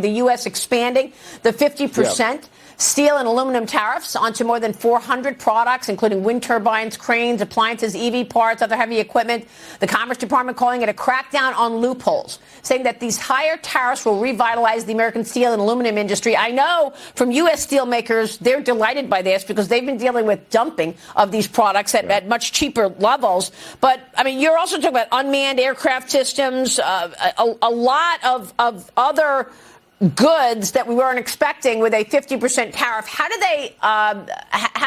The U.S. expanding the 50% steel and aluminum tariffs onto more than 400 products, including wind turbines, cranes, appliances, EV parts, other heavy equipment. The Commerce Department calling it a crackdown on loopholes, saying that these higher tariffs will revitalize the American steel and aluminum industry. I know from U.S. steelmakers, they're delighted by this because they've been dealing with dumping of these products at much cheaper levels. But, I mean, you're also talking about unmanned aircraft systems, a lot of other goods that we weren't expecting with a 50% tariff. How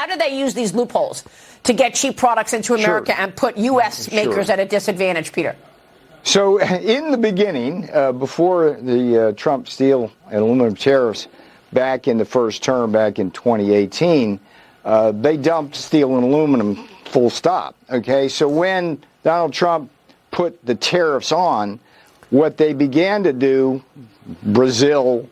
do they use these loopholes to get cheap products into America and put U.S. makers at a disadvantage, Peter? So in the beginning, before the Trump steel and aluminum tariffs back in the first term, back in 2018, they dumped steel and aluminum full stop. Okay, so when Donald Trump put the tariffs on, what they began to do, Brazil,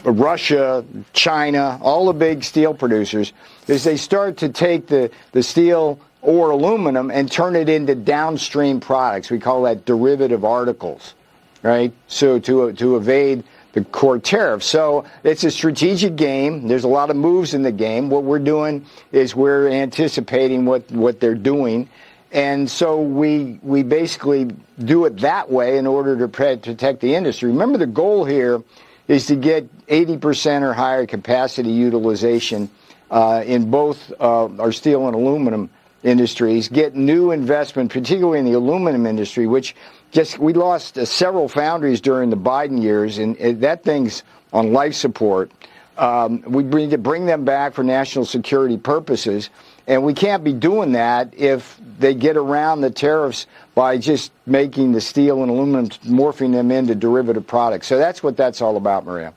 Russia, China, all the big steel producers, is they start to take the steel or aluminum and turn it into downstream products. We call that derivative articles, right? So to evade the core tariff. So it's a strategic game. There's a lot of moves in the game. What we're doing is we're anticipating what they're doing. And so we basically do it that way in order to protect the industry. Remember, the goal here is to get 80% or higher capacity utilization in both our steel and aluminum industries, get new investment, particularly in the aluminum industry, which we lost several foundries during the Biden years, and that thing's on life support. We need to bring them back for national security purposes. And we can't be doing that if they get around the tariffs by just making the steel and aluminum, morphing them into derivative products. So that's what that's all about, Maria.